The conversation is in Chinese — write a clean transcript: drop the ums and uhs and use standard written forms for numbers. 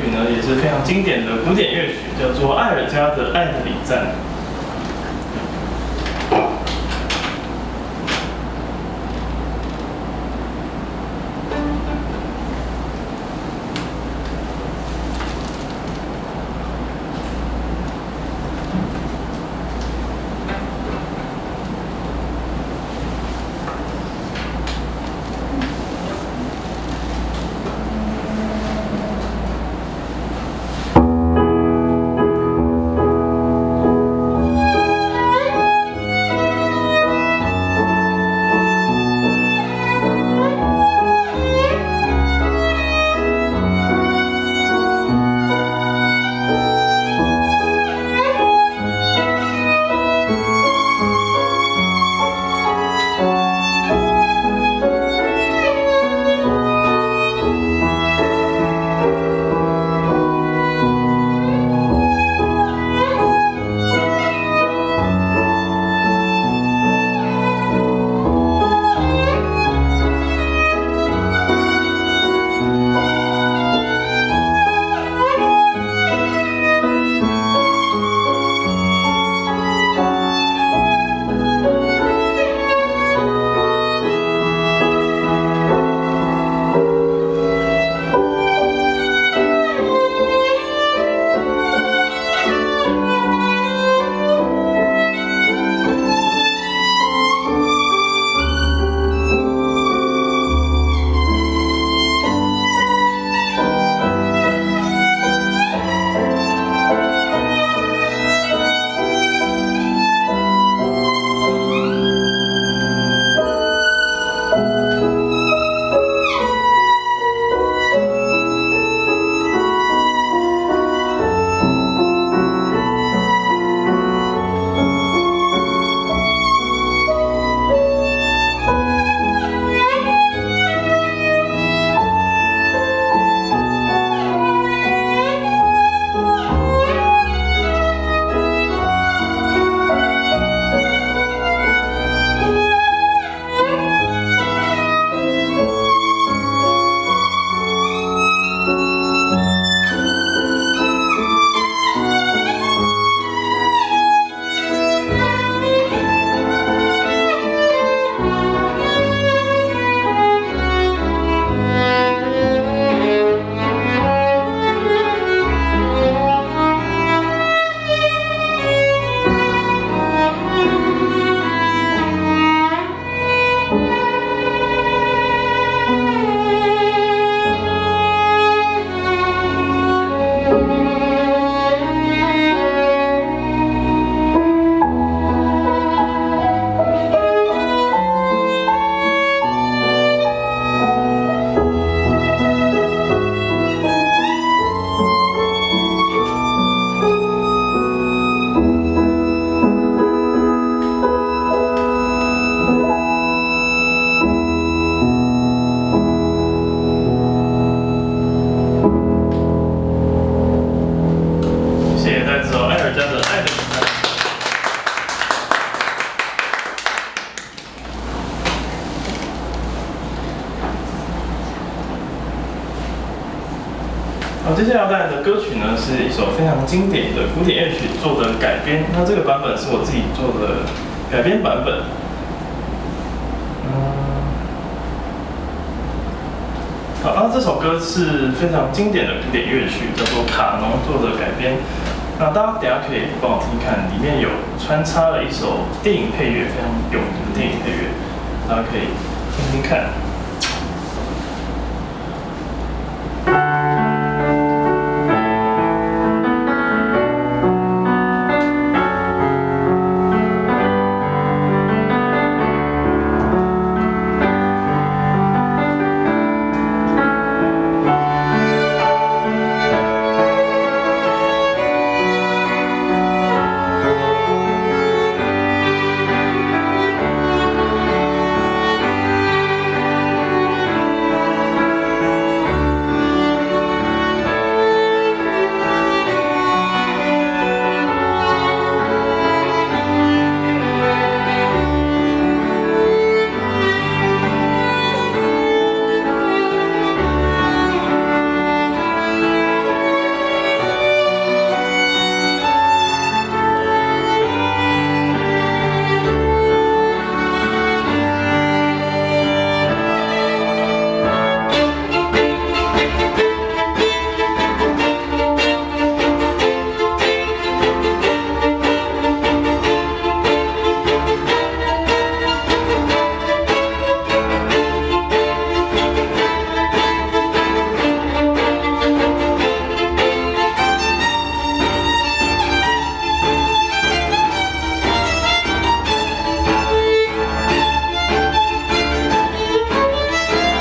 曲呢，也是非常经典的古典乐曲，叫做艾尔加的《爱的礼赞》。好，接下来要带来的歌曲呢，是一首非常经典的古典乐曲做的改编。那这个版本是我自己做的改编版本。好，那这首歌是非常经典的古典乐曲，叫做卡农做的改编。那大家等一下可以帮我听看，里面有穿插了一首电影配乐，非常有名的电影配乐，大家可以听听看。